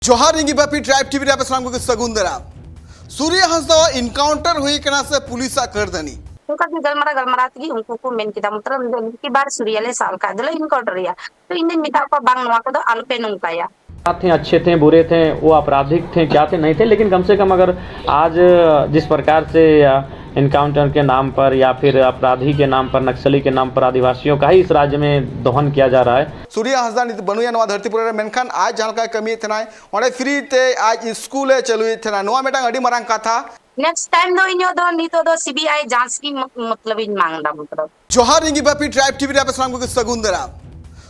जोहार इंगी Bapi tribe TV रे सामने को सगुन दरा सूर्य हंसदा इनकाउंटर हुई कना से पुलिस करदनी उनका गलमरा तगी उनको को मेन किदा मतलब की बार सूर्य ले साल का दला इनकाउंटर या तो इन मिटा को बांग नवा को तो अल्पे नुकाया थे, अच्छे थे, बुरे थे, वो आपराधिक थे, क्या थे, नहीं थे, लेकिन कम से कम अगर आज जिस प्रकार से इनकाउंटर के नाम पर या फिर अपराधी के नाम पर, नक्सली के नाम पर आदिवासियों का ही इस राज्य में दोहन किया जा रहा है। सूर्य हंसदा नित बनुया नवा धरतीपुर मेनखान आज जहां का कमी थे ना फ्री ते आज स्कूल चलुई थे ना मेटा अड़ी मरांग कथा नेक्स्ट टाइम दो इनो दो नितो दो सीबीआई जांच की मतलब इन मांगदा मतलब जोहार इंगी बापी ट्राइब टीवी रे सामने को सगुन दरा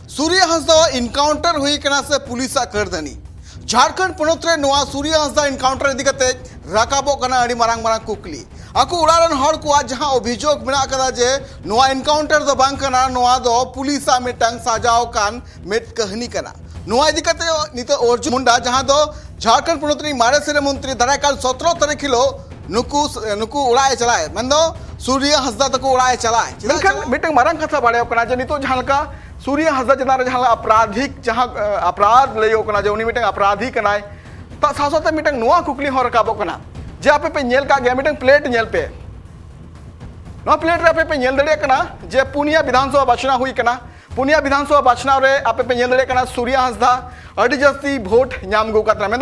सूर्य हंसदा इनकाउंटर हुई कना से पुलिस करदनी झारखंड पनत रे नवा सूर्य हंसदा इनकाउंटर इदी कते राकाबो कना अड़ी मरांग मरांग कुकली आकु उड़ारन हर को आज जहां अभियोग मेना कदा जे नवा इनकाउंटर दो बांग कना नवा दो पुलिसा मिटांग साजाव कान मेट कहानी कना नवा इदी कते नितो अर्जुन मुंडा जहां दो झारखंड पनत रे मारे सिरे मंत्री दाराकाल 17 तारीख हिलो नुकु उड़ाए चलाए मंदो सूर्य हंसदा तको उड़ाए चलाए मेनखान मिटंग मारंग कथा बाड़े कना जे नितो जहां का सूर्य हंसदा चेतान जहां अपराधिक जहां अपराध लयो कना जे उनी मिटंग अपराधी कनाय ता सासोते मिटंग नोआ कुकली हो रकाबो कना जे आपे पे नेल का गया मिटंग प्लेट नेल पे नो प्लेट रे आपे पे नेल दड़े कना जे पुनिया विधानसभा बाचना हुई कना पुनिया विधानसभा बाचना रे आपे पे नेल दड़े कना सूर्य हंसदा अड़ी जस्ती वोट नाम गो कतना में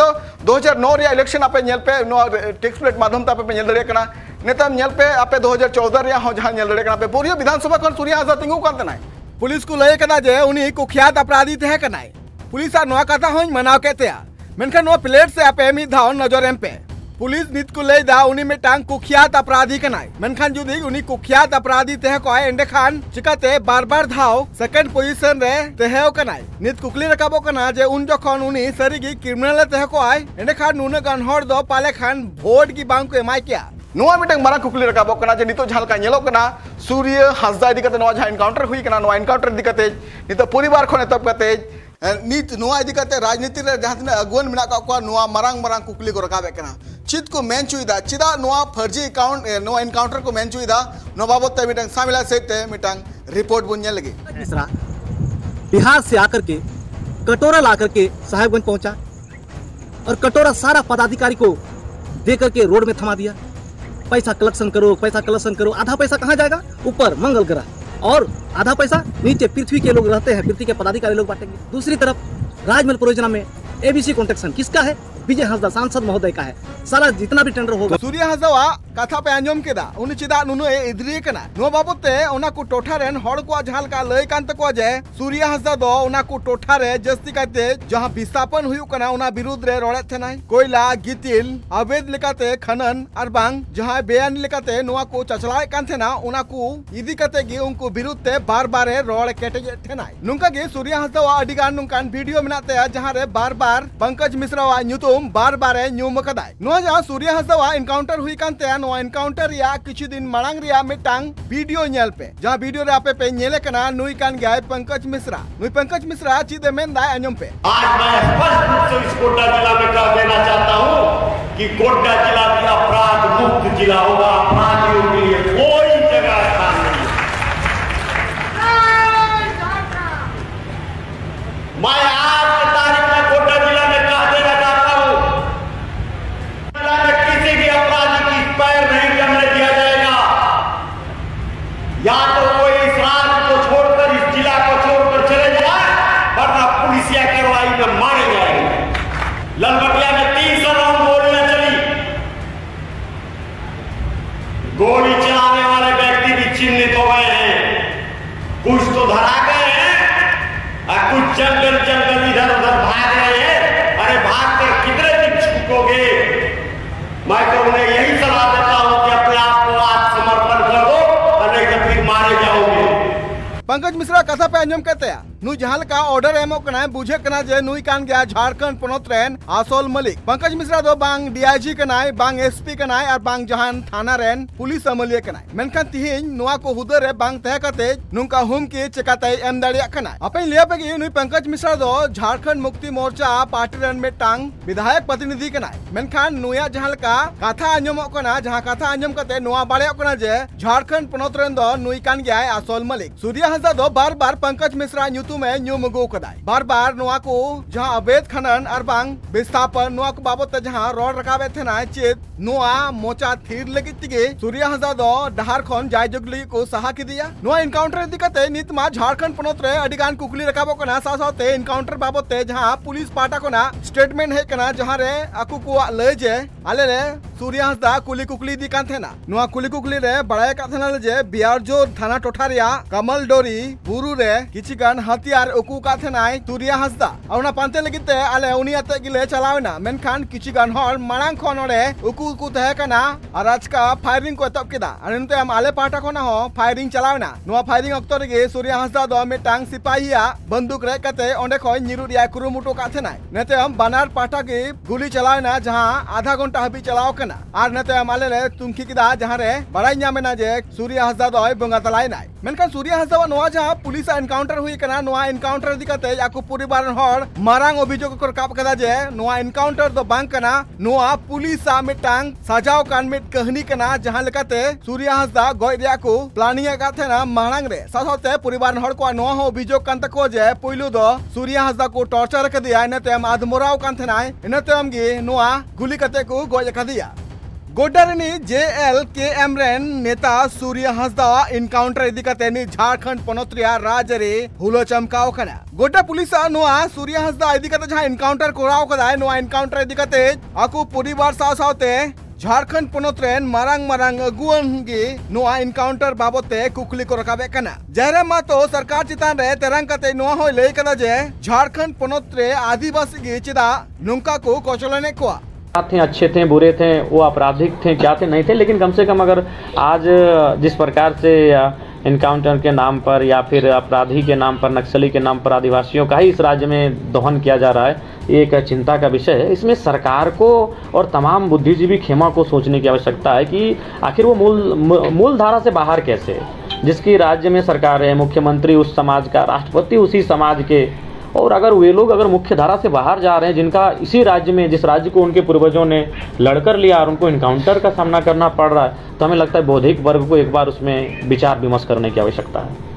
2009 रे इलेक्शन आपे नेल पे नो टेक्स प्लेट माध्यम आपे पे नेल दड़े कना नेता नेल पे आपे 2014 रे हो जहां नेल दड़े कना पे पुनिया विधानसभा खन सूर्य हंसदा तिंगु करतना पुलिस को लय कना जे उनी कुख्यात अपराधी थे कनाय पुलिस आ नोआ कथा होई मनाव केते मेनखान नो प्लेट से आपे मी धाव नजर एम पे पुलिस नित को लय दा उनी में टांग कुख्यात अपराधी कनाय मेनखान जुदी उनी कुख्यात अपराधी ते को एंडे खान चिकाते बार-बार धाव सेकंड पोजीशन रे तेहेव कनाय नित कुकली रकाबो कना जे उन जखन उनी सरीगी क्रिमिनल ते को आय एंडे खान नुने गन हर दो पाले खान वोट की बांग को एमाय किया नोआ मिटंग मारा कुकली रकाबो कना जे नितो झाल का नेलो कना सूर्य हंसदा इदी कते नोआ जहां इनकाउंटर हुई कना नोआ इनकाउंटर इदी कते नितो परिवार खने तब कते नित नोआ इदी कते राजनीति रे जहां तिना अगुवन मेना का नोआ मारांग मारांग कुकली को रकाबे कना चित को मेन चुईदा चिदा नोआ फर्जी अकाउंट नोआ इनकाउंटर को मेन चुईदा नो बाबत ते मिटंग सामिला सेते मिटंग रिपोर्ट बुन नेल लगे मिश्रा बिहार से आकर के कटोरा लाकर के साहेबगंज पहुंचा और कटोरा सारा पदाधिकारी को दे करके रोड में थमा दिया पैसा कलेक्शन करो आधा पैसा कहाँ जाएगा ऊपर मंगल ग्रह और आधा पैसा नीचे पृथ्वी के लोग रहते हैं पृथ्वी के पदाधिकारी लोग बांटेंगे दूसरी तरफ राजमहल परियोजना में एबीसी कॉन्ट्रैक्शन किसका है विजय हंसदा सांसद महोदय का है सारा जितना भी टेंडर होगा सूर्य हंसदा कथा पे अंजम केदा उनी चिदा नुनु ए इद्री कना नो बाबते ओना को टोठा रेन हड़ को झाल का लय कांत को जे सूर्य हंसदा दो ओना को टोठा रे जस्ती काते जहां विस्थापन हुयु कना ओना विरुद्ध रे रोड़े थे नाय कोयला गितिल अवैध लेकाते खनन और बांग जहां बेआईन लेकाते नोआ को चचलाए कान थे ना ओना को इदी काते गे उनको विरुद्ध ते बार-बार रोड़ केटे थे नाय नुंका गे सूर्य हंसदा अडी गान नुंकान वीडियो मेनाते जहां रे बार-बार पंकज मिश्रा वा न्यूतुम बार-बार न्यूम कदाय नो जहां सूर्य हंसदा इनकाउंटर हुई कानते नो इनकाउंटर या किछु दिन मांग रिया मिटांग वीडियो नेल पे जहां वीडियो रे आपे पे नेले कना नुई कान गया पंकज मिश्रा चीदे मेन दाय अंजम पे आज मैं स्पष्ट रूप से इस गोड्डा जिला में कह देना चाहता हूं कि गोड्डा जिला भी अपराध मुक्त जिला होगा अपराधियों के लिए कोई जगह स्थान नहीं मैं आज की तारीख में गोड्डा जिला में कह देना चाहता हूं किसी भी अपराधी की पैर नहीं जमने दिया जाएगा या तो कोई इस राज्य को छोड़कर इस जिला को छोड़कर चले जाए वरना पुलिसिया कार्रवाई में मारे जाएंगे ललबटिया में 300 राउंड गोलियां चली गोली चलाने वाले व्यक्ति भी चिन्हित हो गए हैं कुछ तो धरा गए हैं और कुछ जंगल इधर उधर भाग रहे हैं अरे भाग कर कितने दिन छूटोगे मैं तो उन्हें यही सलाह देता हूं कि अपने आप को आज समर्पण कर दो और नहीं तो फिर मारे जाओगे पंकज मिश्रा कथा पे अंजम कहते हैं नु जहाल का ऑर्डर एमो कना बुझे कना जे नुई कान गया झारखंड पनत रेन आसोल मलिक पंकज मिश्रा दो बांग डीआईजी कनाय बांग एसपी कनाय और बांग जहान थाना रेन पुलिस अमलिया कनाय मेनखान तिहिन नुआ को हुदर रे बांग तह कते नुका हुम के चकाते एम दाड़िया कनाय अपन लिया पे नुई पंकज मिश्रा दो झारखंड मुक्ति मोर्चा पार्टी रेन में टांग विधायक प्रतिनिधि कनाय मेनखान नुया जहाल का कथा अंजमो कना जहां कथा अंजम कते नुआ बाड़े कना जे झारखंड पनत रेन दो नुई कान गया आसोल मलिक सूर्य हंसदा दो बार-बार Pankaj Mishra न्यूतु nyutum nyum agu kadai bar noa ko jaha abed khanan ar bang bistapan noa ko babot te jaha rod rakabe thena chet noa mocha thir lagi tige Surya Hasda do dahar khon jai jogli ko saha kidiya noa encounter dikate nitma Jharkhand ponot re adigan kukli rakabo kana sasaute encounter babot te jaha police pata kona statement he kana jaha re aku ko le je ale re Surya Hasda kuli kukli di kan thena noa kuli kukli re badai ka thena le je biarjo thana totaria kamal dori buru re kichi gan hatiar uku ka thenai Surya Hasda auna pante lagite ale uni ate gile chalawna menkhan kichi gan hor marang khon ore uku ku tahe kana araj ka firing ko etop keda anente am ale pata khona ho firing chalawna noa firing okto rege Surya Hasda do metang sipahiya banduk re kate onde khoi niru ria kurumuto ka thenai nete am banar pata ge guli chalawna jaha आधा घंटा हाबी चलाव कना are नते आमाले रे तुमखी किदा जहां रे बड़ाई ᱧᱟᱢᱮᱱᱟ जे सूर्या हंसदा दो बंगा तलाई नाय मेनखान सूर्या हंसदा नोआ जहां पुलिस एनकाउंटर हुई कना नोआ एनकाउंटर दिकते याकु परिवार हर मारांग अभियोग को राकाब कदा जे नोआ एनकाउंटर दो बांग कना नोआ पुलिस आ मिटांग सजाव कान मिट कहनी कना जहां लेकाते सूर्या हंसदा गय रिया को प्लानिंग का थेना मारांग रे साथते परिवार हर को नोआ हो अभियोग कान तको जे पहिलो दो सूर्या हंसदा को टॉर्चर कदिया नते आदमोराव कान थेनाय इनते हमगी नोआ गुली कते को गय कदिया गोड्डारेनी JLKM रेन नेता सूर्या हंसदा इनकाउंटर इदिकते नि झारखंड पनोत्रिया राजरे हुलो चमकाव कना गोड्डा पुलिस नोआ सूर्या हंसदा इदिकते जहां इनकाउंटर कोराव कदाय नोआ इनकाउंटर इदिकते आकु परिवार सावते झारखंड पनोत्रेन मारांग अगुवन गे नोआ इनकाउंटर बाबते कुकली को रकाबे कना जहरे मातो सरकार चितान रे तेरंग कते नोआ होय लय कदा जे झारखंड पनोत्रे आदिवासी गे चिदा नुंका को कोचलने को थे, अच्छे थे, बुरे थे, वो आपराधिक थे, क्या थे, नहीं थे, लेकिन कम से कम अगर आज जिस प्रकार से इनकाउंटर के नाम पर या फिर अपराधी के नाम पर, नक्सली के नाम पर आदिवासियों का ही इस राज्य में दोहन किया जा रहा है, ये एक चिंता का विषय है। इसमें सरकार को और तमाम बुद्धिजीवी खेमा को सोचने की आवश्यकता है कि आखिर वो मूल धारा से बाहर कैसे है। जिसकी राज्य में सरकार है, मुख्यमंत्री उस समाज का, राष्ट्रपति उसी समाज के, और अगर वे लोग अगर मुख्य धारा से बाहर जा रहे हैं, जिनका इसी राज्य में, जिस राज्य को उनके पूर्वजों ने लड़कर लिया और उनको इनकाउंटर का सामना करना पड़ रहा है, तो हमें लगता है बौद्धिक वर्ग को एक बार उसमें विचार विमर्श करने की आवश्यकता है।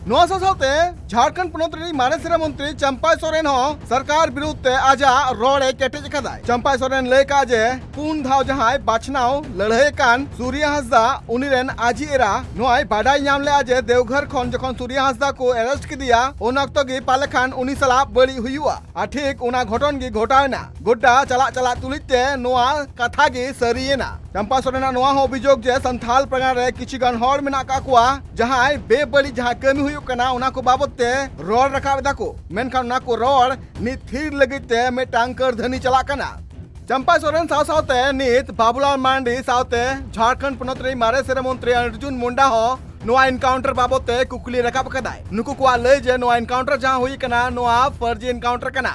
नोआ साथे झारखंड पनोत्री माने सिरा मंत्री चंपा सोरेन हो सरकार विरुद्ध आजा रोड़े केटेज कदाय चंपा सोरेन ले का जे पुन धाव जहाय बाछनाव लड़ाई कान सूर्या हंसदा उनिरेन आजी एरा नोआय बाडाई नाम ले आजे देवघर खन जखन सूर्या हंसदा को अरेस्ट किदिया उन अक्तो गी पाले खान उनी सला बड़ी हुईवा आ ठीक उना घटन गी घटावना गोड्डा चला तुलिते नोआ कथा गी सरियेना चंपा सोरेना नोआ हो अभियोग जे संथाल प्रगान रे किछि गन हर मेना का कुआ जहाय बेबड़ी जहां कमी हुई कना उना को बाबते रोड रखाव दाको मेनखान उना को रोड नि थीर लगिते में टांकर धनी चला कना चंपा सोरेन सावते नित बाबूलाल मांडी सावते झारखंड पनोत्री मारे सेरा मंत्री अर्जुन मुंडा हो नोआ इनकाउंटर बाबते कुकली रखाब कदाय नुकु को ले जे नोआ इनकाउंटर जहां हुई कना नोआ फर्जी इनकाउंटर कना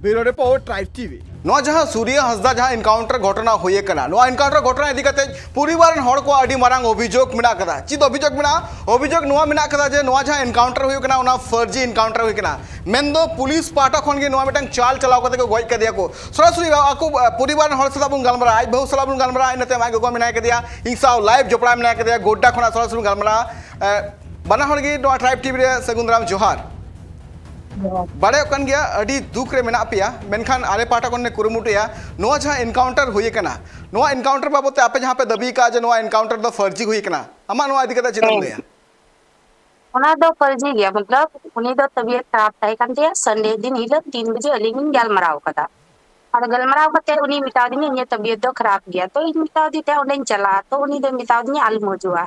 ब्यूरो रिपोर्ट ट्राइब टीवी नोआ जहां सूर्या हंसदा जहां इनकाउंटर घटना हुई कना नोआ इनकाउंटर घटना इदी कते परिवार हर को अडी मारांग अभियोग मिना कदा चिद अभियोग मिना अभियोग नोआ मिना कदा जे नोआ जहां इनकाउंटर हुई कना उना फर्जी इनकाउंटर हुई कना मेन दो पुलिस पाटा खन गे नोआ मिटंग चाल चलाव कते को गय क दिया को सरासरी आको परिवार हर सदा बुन गलमरा आज बहु सला बुन गलमरा इनते माय गो मिना क दिया इंसा लाइव जोपड़ा मिना क दिया गोड्डा खना सरासरी गलमरा बना हर गे नोआ ट्राइब टीवी रे सगुंदराम जोहार बड़े कन गया अड़ी दुख रे मेना पिया मेनखान आले पाटा कोन ने कुरुमुटिया नोआ जहां इनकाउंटर हुई कना नोआ इनकाउंटर बाबते आपे जहां पे दबी का जे नोआ इनकाउंटर द फर्जी हुई कना अमा नोआ इदी कदा चिंता लेया ओना दो फर्जी गया मतलब उनी दो तबीयत खराब थाई कान ते संडे दिन हिलो 3 बजे अलिंग गलमराव कदा और गलमराव कते उनी मिटा दिनी इने तबीयत दो खराब गया तो इन मिटा दी ते ओंडे चला तो उनी दो मिटा दिनी आल मजुआ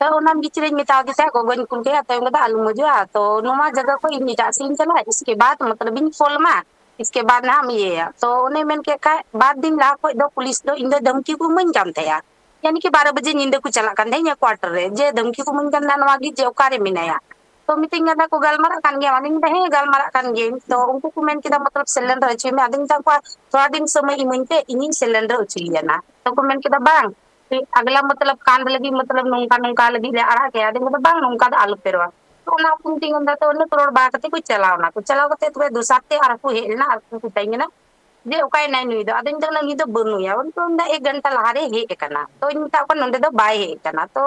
तो ओना बिचरे मिटा दी ते गोगन कुल के तो उनका आलू मजुआ तो नोमा जगह को इन मिटा सीन चला इसके बाद मतलब इन फोलमा इसके बाद ना हम ये तो उन्हें मैंने के का बाद दिन ला को दो पुलिस दो इन धमकी को मन जानते हैं यानी कि 12 बजे नींद को चला कान दे क्वार्टर रे जे धमकी को मन जानना नवागी जे ओकारे मिनाया तो मीटिंग गदा को गलमरा कान गया मानिंग दे गलमरा कान गे तो उनको को मैंने के मतलब सिलेंडर अछि में आदिन तक थोड़ा दिन समय इमनते इनी सिलेंडर अछि जाना तो को मैंने के बांग अगला मतलब कांद लगी मतलब नौका लगी ले आड़ा के आदिन मतलब बांग नौका आलू पेरवा तो ना पुंटिंग अंदर तो ने करोड़ बा कते कोई चलावना को चलाव कते तो दुसाते आर को हेलना आर को कुटाइंगे ना जे ओकाय नाइ नुई दो आदिन तक लगी तो बनुया उन तो 1 घंटा लहारे हे एकना तो इन ता को नंदे दो बाय हे एकना तो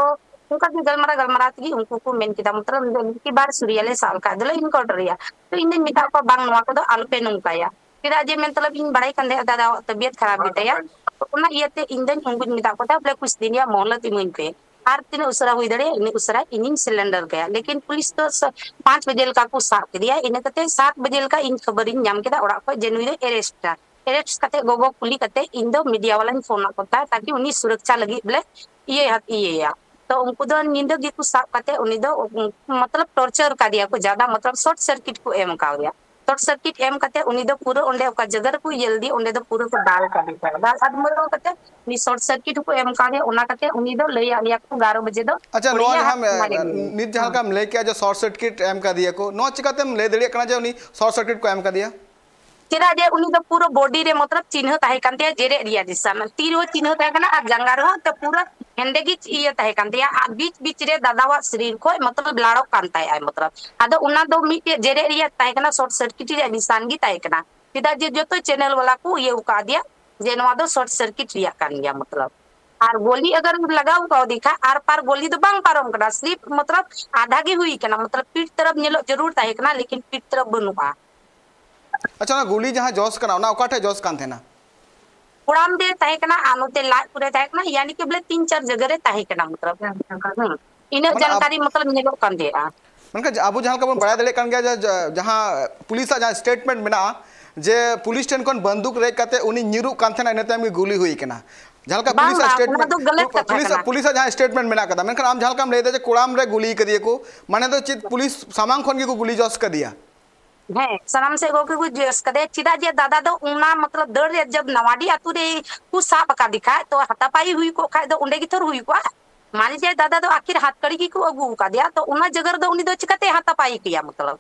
उनका भी गलमरा तगी उनको को मेन किदा मतलब की बार सूर्याले साल का दले इनकाउंटर या तो इन मिटा को बांग नवा को आलपे नंकाया किदा जे मतलब इन बड़ाई कंदे दादा तबियत खराब गया उना इयते इन दिन उनको मिटा को बोले कुछ दिन या मोहलत इमुन पे आर तीन उसरा हुई दड़े इन उसरा इनिंग सिलेंडर गया लेकिन पुलिस तो 5 बजे का को साफ दिया इन कते 7 बजे का इन खबर इन नाम केदा ओड़ा को जेनुई एरेस्ट कते गोगो कुली कते इन दो मीडिया वाला फोन करता ताकि उनी सुरक्षा लगी बोले ये तो उनको दो नींद गी को साफ कते उनी दो मतलब टॉर्चर का दिया को ज्यादा मतलब शॉर्ट सर्किट को एम का दिया शॉर्ट सर्किट एम कते उनी दो पूरा ओंडे का जगह को जल्दी ओंडे दो पूरा को डाल का दिया दाल आदमरो कते नी शॉर्ट सर्किट को एम का दिया ओना कते उनी दो लई आलिया को 12 बजे दो अच्छा नो हम नित जहां का ले के जो शॉर्ट सर्किट एम का दिया को नो चिकाते हम ले दड़िया कना जे उनी शॉर्ट सर्किट को एम का दिया चेदा जे उनी दो पूरा बॉडी रे मतलब चिन्ह ताहे कांते जेरे रिया दिसा में तीर हो चिन्ह ताहे कना आ जंगा रो तो पूरा हेंडे गी इये ताहे कांते आ बीच बीच रे दादावा शरीर को मतलब लाड़ो कांता है मतलब आदो उना दो मिटे जेरे रिया ताहे कना शॉर्ट सर्किट रे निशान गी ताहे कना चेदा जे जो तो चैनल वाला को ये उका दिया जे नवा दो शॉर्ट सर्किट रिया कान गया मतलब और गोली अगर लगाऊ का दिखा आर पार गोली तो बांग पारम कना स्लिप मतलब आधा गी हुई कना मतलब पीठ तरफ नेलो जरूर ताहे कना लेकिन पीठ तरफ बनुआ अच्छा ना गोली जहां जॉस कना ना ओकाठे जॉस कान थे ना उड़ाम दे ताहे कना आनुते लाज पूरे ताहे कना यानी कि बोले 3-4 जगह रे ताहे कना मतलब इन जानकारी मतलब नेलो कान दे आ मनका आबू जहां का बड़ा दले कान गया जहां पुलिस जहां स्टेटमेंट मेना जे पुलिस टेन कोन बंदूक रे कते उनी निरु कान थे ना इने टाइम गोली हुई कना जहां का पुलिस स्टेटमेंट पुलिस जहां स्टेटमेंट मेना कदा मेनखान आम जहां का ले दे कुड़ाम रे गोली कदिए को माने तो चित पुलिस सामांग खोन को गोली जॉस कर दिया है सनम से गो के कुछ जस कदे चिदा जे दादा दो उना मतलब दर रे जब नवाडी आतु रे कु साप का दिखा तो हतापाई हुई को खाय दो उंडे की थर हुई को मान जे दादा दो आखिर हाथ कड़ी की को अगु का दिया तो उना जगर दो उनी दो चिकते हतापाई किया मतलब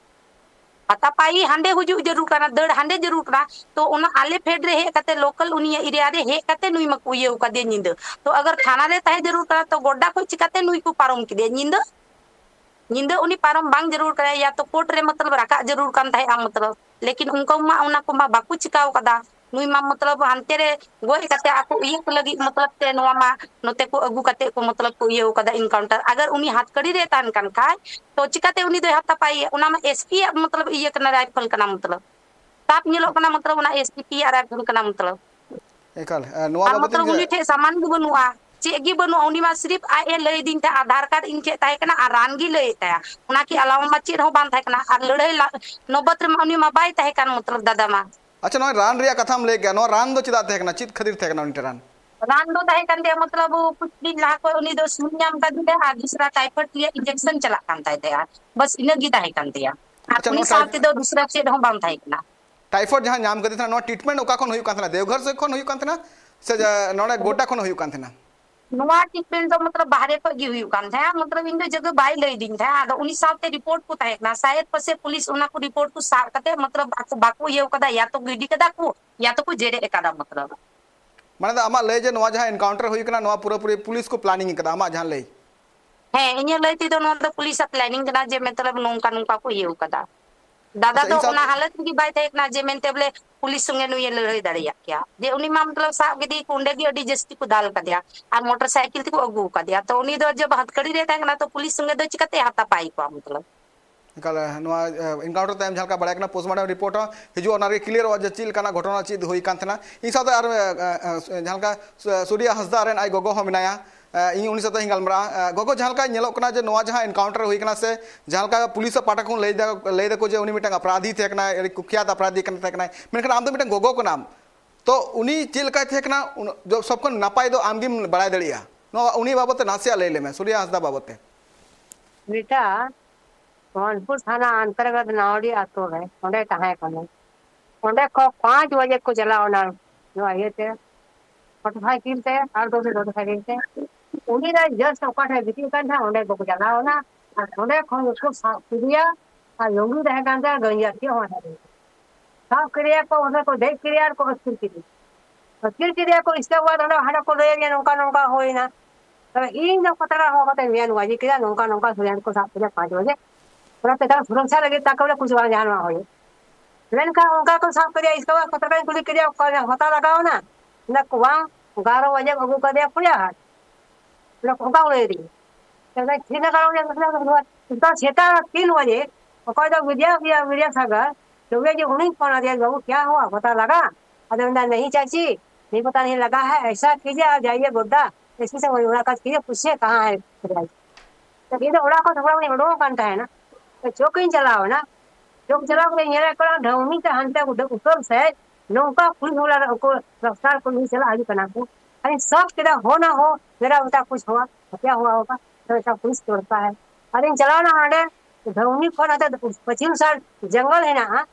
हतापाई हंडे हुजु जरूर करना दर हंडे जरूर करना तो उना आले फेड रे हे कते लोकल उनी एरिया रे हे कते नुई मकु ये का दे निंद तो अगर थाना रे ताहे जरूर करना तो गोड्डा को चिकते नुई को पारम की दे निंद उनी पारम बांग जरूर करे या तो कोर्ट रे मतलब रखा जरूर कान थाहे आ मतलब लेकिन उनको मा उना को मा बाकू चिकाव कदा नुई मा मतलब हंते रे गोय कते आको ये को लगी मतलब ते नोवा मा नोते को अगु कते को मतलब को ये कदा इनकाउंटर अगर उनी हाथ कड़ी रे तान कान खाय तो चिकाते उनी दो हाथ पाई उना मा एसपी मतलब ये कना राइफल कना मतलब ताप निलो कना मतलब उना एसपी या राइफल कना मतलब एकल नोवा बाबत मतलब उनी ठे सामान गु बनुआ चेगी बनु उनी मा सिर्फ आए लय दिन ते आधार कार्ड इनके ताहे कना आ रानगी लय ताया उना की अलावा मा चेद हो बान थाहे कना आ लड़ाई नौबत रे उनी मा बाय ताहे कन मतलब दादा मा अच्छा नो रान रिया कथा हम ले गया नो रान दो चिदा ताहे कना चित खदिर ताहे कना उनी रान दो ताहे कन दे मतलब कुछ दिन ला को उनी दो सुन्याम का दे आ दूसरा टाइफाइड लिया इंजेक्शन चला कान ताहे दे बस इन गी ताहे कन दिया अच्छा उनी साथ दो दूसरा चेद हो बान थाहे कना टाइफाइड जहां नाम कदे था नो ट्रीटमेंट ओका कोन हुई कान था देवघर से कोन हुई कान था से नोडे गोटा कोन हुई कान था नवा ट्रीटमेंट तो मतलब बाहरे को गी हुई कान था मतलब इन जगह बाई लई दिन था आदो उनी साथे रिपोर्ट को ताहे ना शायद पसे पुलिस उना को रिपोर्ट को सा कते मतलब बाकू ये कदा या तो गिडी कदा को या तो को जेरे कदा मतलब माने आमा ले जे नवा जहां एनकाउंटर हुई कना नवा पूरा पूरी पुलिस को प्लानिंग कदा आमा जहां ले है इन लई ती तो नो तो पुलिस प्लानिंग कदा जे मतलब नोंका नोंका को ये कदा दादा तो उना हालत की बाय थे ना जे मेनते बोले पुलिस संगे नु ये लड़ाई दड़िया क्या जे उनी मा मतलब साब के दी कुंडे की अडी जस्ती को दाल का दिया और मोटरसाइकिल को अगू का दिया तो उनी दो जब हथकड़ी रहता है ना तो पुलिस संगे दो चिकते हाथा पाई को मतलब कल नवा एनकाउंटर टाइम झालका बड़ा कना पोस्टमार्टम रिपोर्ट हिजु ओना रे क्लियर हो चिल कना घटना चिद होई कान थना इ साथे आर झालका सूर्या हंसदा रेन आई गोगो हो मिनाया इन उनी साथे हिंगलमरा गोगो झालका नेलो कना जे नवा जहां एनकाउंटर हुई कना से झालका पुलिस पाटा को ले दे को जे उनी मिटंग अपराधी थे कना कुख्यात अपराधी कना थे कना मेनखान आम दो मिटंग गोगो को नाम तो उनी चिल का थे कना जो सबको नापाय दो आमगिम बड़ाय दड़िया नो उनी बाबत नासिया ले में सूर्या हंसदा बाबत बेटा कानपुर थाना अंतर्गत नावड़ी आतो है ओंडे ताहे कने ओंडे को 5 बजे को चलाओ ना जो आए थे मोटरसाइकिल से और दो मोटरसाइकिल से उन्हीं ने जस्ट ओकाठे बिती कान था ओंडे को चलाओ ना और ओंडे को उसको क्रिया और योगी रह कान था गंजा के हो है सब क्रिया को ओंडे को देख क्रिया को अस्थिर क्रिया को इसके बाद ओंडे हड़ा को ले गया नौका नौका होई ना तो इन जो पतरा हो गते मियान वाजी क्रिया नौका नौका सुयान को 5 बजे पूरा पेटा सुरक्षा लगे ताकि कुछ बार जान ना हो लेकिन का उनका को साफ करिया इसका बाद पत्रकार कुली करिया होता लगाओ ना न कुआ 11 बजे अगु कर दिया पूरा हाथ लोग उनका ले दी सेता 3 बजे अकोय तो विद्यासागर सुबह जी उन्हीं फोन आ दिया, बाबू क्या हुआ पता लगा? अरे नहीं चाची नहीं पता नहीं लगा है, ऐसा कीजिए आप जाइए गोड्डा इसी से मुलाकात कीजिए, पूछिए कहाँ है तो ये तो उड़ा को थोड़ा नहीं उड़ो कांटा है ना तो चौक ही चलाओ ना चौक चलाओ के ये करा ढौनी का हंता ऊपर से नौका पुलिस वाला को रफ्तार पुलिस चला आगे बना को अरे सब तेरा हो ना हो मेरा बता कुछ हुआ क्या हुआ होगा तो ऐसा पुलिस तोड़ता है। अरे चलाओ ना आड़े ढौनी फोन आता पश्चिम साइड जंगल है ना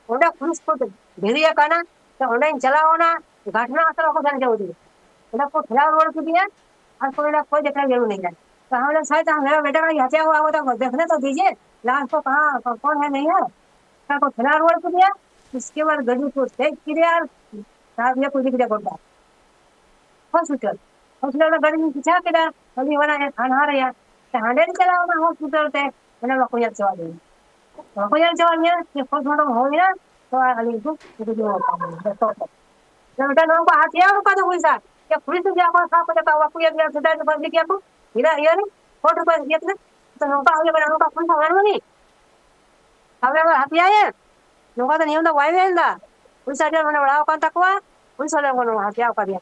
ओडा पुलिस को भेड़िया करना तो ओडा चलाओ ना घटना असर को जान जाओ ओडा को खिलाफ रोड के दिया और कोई देखना जरूर नहीं है तो हम लोग शायद मेरा बेटा का हत्या हुआ होगा तो देखने तो दीजिए लाश को कहाँ कौन है नहीं है क्या को खिलाफ रोड के दिया उसके बाद गड्डी को तेज किया साहब ये कुछ दिया गोड्डा हॉस्पिटल हॉस्पिटल गाड़ी में पीछा के अभी बना है खाना रहा तो हंड्रेड चलाओ ना हॉस्पिटल से मैंने को याद चला दिया को याद चला दिया ये पोस्टमार्टम हो गया तो अली को तो बेटा नाम को हत्या को तो हुई सा क्या पुलिस जा को साफ पता हुआ को याद सुधा तो पब्लिक क्या को इला ये नहीं फोटो पर दिया तो नौका हो गया नौका पुलिस वाला नहीं अब हत्या है नौका तो नहीं होता वाई में दा पुलिस वाले मैंने बड़ा का तकवा पुलिस वाले को हत्या कर दिया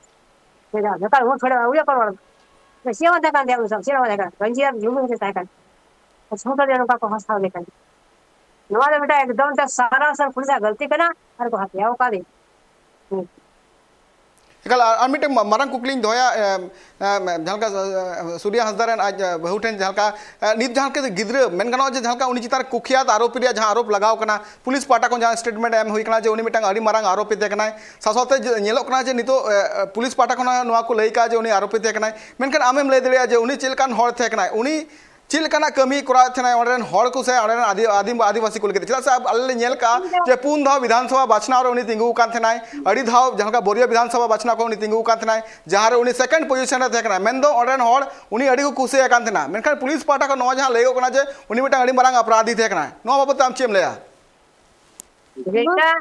मेरा नौका वो थोड़ा हुआ पर मैं सेवा देखा दिया उस सेवा देखा गंजिया जुलूम से ताकन छोटा जनों का को हंसा देखा नवाले बेटा एकदम से सारा सर पुलिस गलती करना और को हत्या का दे एकल आमिटे मारंग कुकलिंग दोया जहालका सूर्या हंसदा रेन आज बहुठेन जहालका नित जहालके गिद्र मेन गनो जे जहालका उनी चितार कुखियात आरोपी रे जहां आरोप लगाव कना पुलिस पाटा को जहां स्टेटमेंट एम हुई कना जे उनी मिटांग अड़ी मारंग आरोपी ते कना सासोते नेलोक कना जे नितो पुलिस पाटा को नवा को लई का जे उनी आरोपी ते कना मेनखान आमेम लई दड़िया जे उनी चिलकान होड़ थे कना उनी चिलकाना कमी करा थे ऑर्डर हॉल को से ऑर्डर आदिवासी को लेके चला साहब अल्ले नेल का जे पून धाव विधानसभा बाचना और उनी तिंगु कान थे नाय अड़ी धाव जहां का बोरिया विधानसभा बाचना को उनी तिंगु कान थे नाय जहां रे उनी सेकंड पोजीशन रे थे कना मेन दो ऑर्डर हॉल उनी अड़ी को कुसे कान थे ना मेनखान पुलिस पाटा को नवा जहां लेगो कना जे उनी मिटा अड़ी मारंग अपराधी थे कना नवा बाबत आम चेम लेया बेटा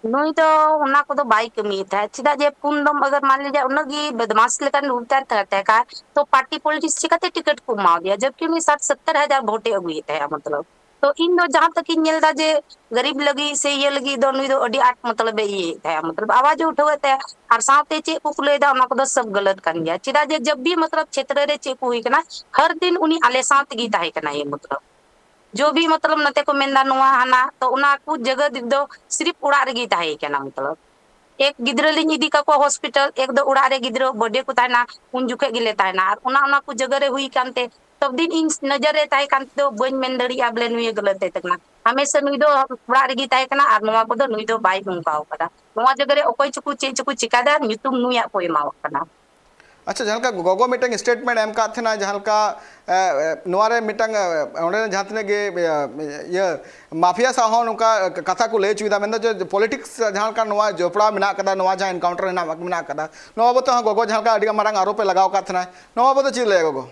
नुई तो उना को तो बाई कमी था चिदा जे पुंदम अगर मान लीजिए उनगी बदमाश लेकर उतार करते का तो पार्टी पॉलिटिक्स चिकाते टिकट को माव दिया जबकि उन्हें 60-70 हजार वोटे अगुए थे मतलब तो इन दो जहां तक इन दा जे गरीब लगी से ये लगी दो नुई दो अडी आठ मतलब ये था मतलब आवाज उठवे थे और साथे चे को ले दा उना को सब गलत कर गया चिदा जे जब भी मतलब क्षेत्र रे चे को हुई कना हर दिन उनी आले साथ गीता है कना ये मतलब जो भी मतलब नते को मेंदा नुआ हाना तो उना कुछ जगह दो सिर्फ उड़ा रगी ताहे केना मतलब एक गिद्र लिंग इदी का को हॉस्पिटल एक दो उड़ा रे गिद्र बर्थडे को ताना उन जुखे गिले ताना और उना कुछ जगह रे हुई कांते तब दिन इन नजर रे ताहे कांते दो बन मेंदड़ी आबले नुए गलत ते तकना हमेशा नुई दो उड़ा रगी ताहे कना और नुआ को दो नुई दो बाई उनका कदा नुआ जगह रे ओकोय चुकु चिकादा न्यूतुम नुया कोई माव कना अच्छा जहां गोगो मिटंग स्टेटमेंट एम का थे जहां नोरे मिटंग जहां तने गे ये माफिया साहो नुका कथा को ले चुदा मेन जो पॉलिटिक्स जहां का नोआ जोपड़ा मिना कदा नोआ जहां एनकाउंटर मिना कदा नोआ बतो हां गोगो जहां का अडी मारंग आरोप लगाव का थे नोआ बतो ची ले गोगो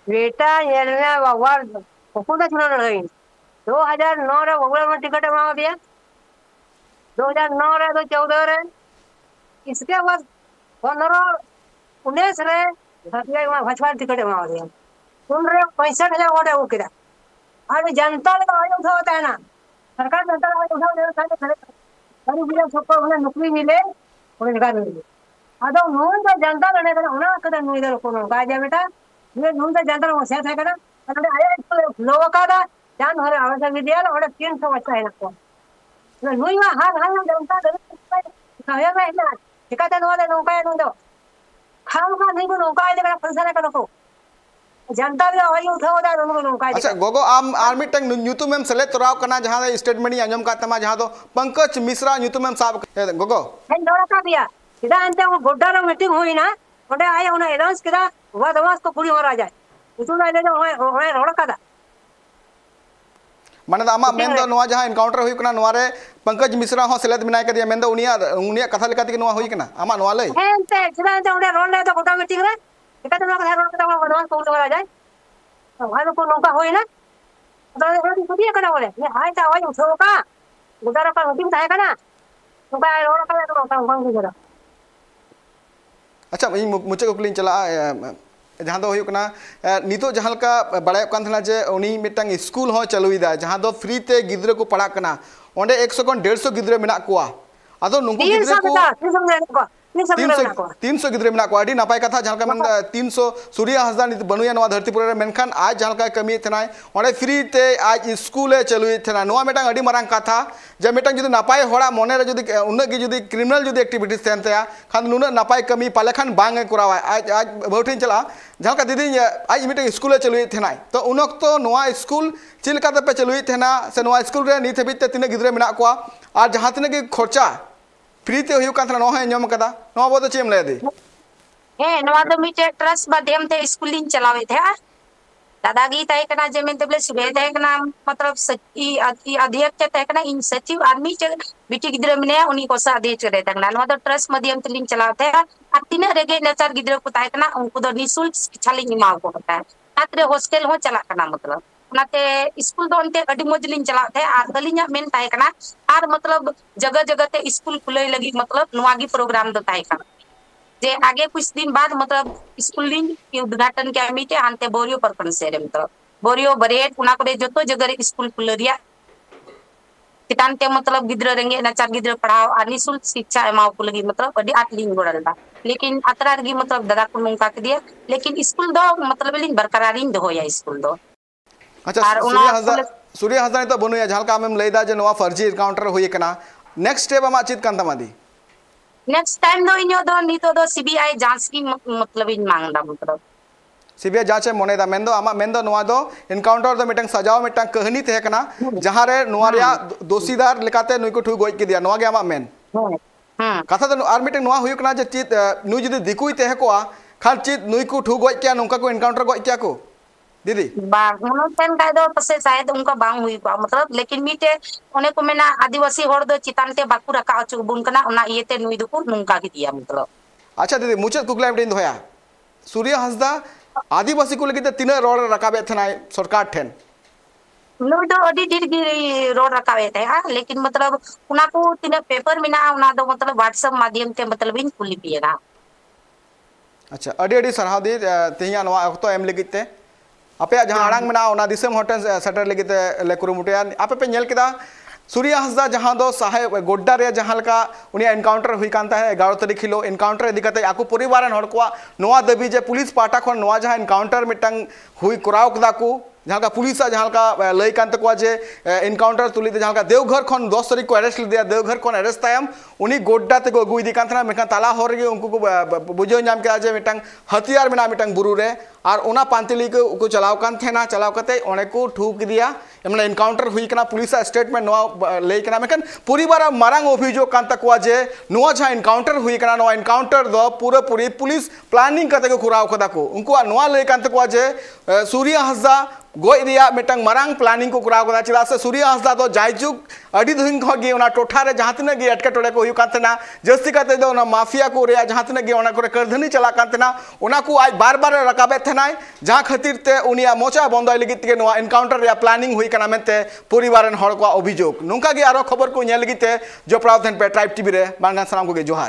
बेटा ये ना वार कोकोदा चुना रही 2009 रे वगला में टिकट मांग दिया 2009 रे तो 14 रे इसके बाद 15-19 रे भाजपा टिकट मांग दिया सुन रहे 65,000 वोट है वो किरा और जनता ने आवाज उठाता है ना सरकार जनता ने आवाज उठाओ देना खड़े गरीब बिना सबको उन्हें नौकरी मिले उन्हें निकाल मिले आदो नून तो जनता ने करना उन्हें कदा नून इधर को का जा बेटा ये नून तो जनता को सेट है करना अरे आया लोग का दा जान हर आवाज विद्यालय और 300 बच्चा है ना को नून में हां जनता कहे में ना चिकाता नोले नौका है नो खाम का नहीं को नौका है जगह फंसाने का नको जनता भी आवाज उठाओ दा नो नौका है अच्छा गोगो आम आर्मी टंग न्यूतु में सेले तोराव कना जहां स्टेटमेंट अंजम का तमा जहां तो पंकज मिश्रा न्यूतु में साहब गोगो है नोरा का दिया सीधा अंते वो गोड्डा रो मीटिंग हुई ना ओडे आए उन्हें अनाउंस किया वादवास को पूरी हो रहा जाए उतु ना ले ओए रोड़ा का दा माने आमा मेन दो नोआ जहां एनकाउंटर हुई कना नोआरे पंकज मिश्रा हो सेलेद मिनाय कदिया मेन दो उनिया कथा लेका तिक नोआ हुई कना आमा नोआ लई एंते सीधा अंते ओडे रोड ले तो गोटा मीटिंग रे एका तो नोका रोड तो वादवास को हो रहा जाए तो भाई को नौका होई ना तो रोड को दिया कना बोले ये आए ता आवाज उठो का गोटा रो का मीटिंग थाए कना नौका रोड का तो नौका बंग जरा अच्छा इन मुचाद कुकली चला जहाँ दो हुई कना नितो जहाँ का बड़ाय कान थना जे उनी मिटंग स्कूल हो चलुईदा जहाँ दो फ्री ते गिद्रे को पढ़ा कना ओंडे 100 खन 150 गिद्रे मेना कोआ अदो नुंकु गिद्रे को 300 गिद्रे मेना को आडी नापाय कथा जहाँ का मन 300 सूर्य हंसदा नित बनुया नवा धरतीपुर रे मेनखान आज जहाँ का कमी थनाय ओंडे फ्री ते आज स्कूल चलुई थना नवा मेटांग आडी मारांग कथा जे मेटांग जुदी नापाय होड़ा मोने रे जुदी उन्ना गी जुदी क्रिमिनल जुदी एक्टिविटीज तेन तया खान नुना नापाय कमी पाले खान बांग कोरावा आज आज बहुठिन चला जहाँ का दीदी आज मिटे स्कूल चलुई थनाय तो उन वक्त नवा स्कूल चिलका पे चलुई थना से नवा स्कूल रे नित हबित तीन गिद्रे मेना कोआ और जहाँ तीन गी खर्चा फ्री ते हुई कान थना नो है नियम कदा नो बोतो चेम ले दी हे नवा दो मिटे ट्रस्ट माध्यम ते स्कूलिंग चलावे थे दादागी तय कना जमीन ते सुबह तय कना मतलब सच्ची अध्यक्ष तय कना इन सचिव आदमी च बिटी गिद्रे मने उनी को सा अध्यक्ष रे तकना नवा दो ट्रस्ट माध्यम ते लिंक चलावे थे आ तीन रेगे नचार गिद्रे को तय कना उनको दो निशुल्क शिक्षा लिंग माव को होता है छात्र हॉस्टल हो चला कना मतलब नाते स्कूल दो अंते अडी मजलिन चला थे आर अलिया मेन तय कना आर मतलब जगह जगह ते स्कूल खुले लगी मतलब नवागी प्रोग्राम दो तय कना जे आगे कुछ दिन बाद मतलब स्कूलिंग के उद्घाटन के मीटे आनते बोरियो पर कनसेरे मतलब बोरियो बरेट उना करे जतो जगह रे स्कूल खुलरिया चितानते मतलब गिद्र रेंगे नचार गिद्र पढ़ाओ आ निशुल्क शिक्षा एमाव को लगी मतलब अडी आट लिंग गोड़लदा लेकिन अतरार गी मतलब दादा को नोंका के दिया लेकिन स्कूल दो मतलब लिंग बरकरारिंग दो होया स्कूल दो अच्छा सूर्य हंसदा तो बनुया जहाँ का आमेम लैदा जे नवा फर्जी एनकाउंटर हुई कना नेक्स्ट स्टेप आमा चित कान तमादी नेक्स्ट टाइम दो इनो दो नितो दो सीबीआई जांच की मतलब इन मांगदा मतलब सीबीआई जांच मोने दा मेंदो आमा मेंदो नवा दो एनकाउंटर दो मिटंग सजाव मिटंग कहानी तहे कना जहाँ रे नवा रिया दोषीदार लेकाते नुई को ठु गोज के दिया नवा गे आमा मेन कथा दो आर मिटंग नवा हुई कना जे चित नुई जदि दिकुई तहे कोआ खाल चित नुई को ठु गोज के नोंका को एनकाउंटर गोज के को दीदी बाग मनोतन का दो पसे शायद उनका बांग हुई को मतलब लेकिन मीटे ओने को मेना आदिवासी होड़ दो चितानते बाकू रका अचु बुन कना ओना इयते नुई दो को नुंका की दिया मतलब अच्छा दीदी मुचत कुकला मिटिन दोया सूर्य हंसदा आदिवासी को लगिते तीन रोड रकाबे थनाय सरकार ठेन नुई दो अडी ढेर गी रोड रकावे थे लेकिन मतलब उना को तीन पेपर मिना उना दो मतलब व्हाट्सएप माध्यम ते मतलब इन कुली पियना अच्छा अडी अडी सरहा दी तेहिया नवा अक्तो एम लगिते आपे जहाँ आड़ांग में ना दिसम होटल सेटर लगे ले कुरुमुटिया आपे पे नेल किदा सूर्य हंसदा जहाँ दो साहेब गोड्डा रे जहाँ लका उनी एनकाउंटर हुई कांता है 11 तारीख हिलो एनकाउंटर दिकते आकु परिवार हड़ को नवा दबी जे पुलिस पाटा खन नवा जहाँ एनकाउंटर मिटंग हुई कुराव कदा को जहाँ का पुलिस जहाँ का लई कांते को जे एनकाउंटर तुली जहाँ का देवघर खन 10 तारीख को अरेस्ट लिया देवघर खन अरेस्ट तायम उनी गोड्डा ते को अगुई दिकांतना मेखा ताला होर गे उनको को बुझो नाम के जे मिटंग हथियार में मिटंग बुरु रे और उना पांतिली को चलाव कान थेना चलाव कते ओने को ठुक दिया एमना एनकाउंटर हुई कना पुलिस स्टेटमेंट नवा लई कना मेखन परिवार मारांग अभियोग कान तकवा जे नवा जहाँ एनकाउंटर हुई कना नवा एनकाउंटर दो पूरा पूरी पुलिस प्लानिंग कते को खुराव कदा को उनको नवा लई कान तकवा जे सूर्य हंसदा गोय दिया मिटंग मारांग प्लानिंग को कुराव कदा चिदा से सूर्य हंसदा दो जायजुग अडी दिन गे ओना टोठा रे जहाँ तिना गे अटके टोले को हुई कांतना जस्ती कते दो ना माफिया को रे जहाँ तिना गे ओना को करधनी चला कांतना ओना को आज बार बार रकाबे थनाय जहाँ खातिर ते उनिया मोचा बंदय लगित के नवा एनकाउंटर या प्लानिंग हुई कना मेनते परिवारन हड़ को अभियोग नुंका गे आरो खबर को नेल लगिते जो प्रावधन पे ट्राइब टीवी रे बांगान सलाम को गे जोहार।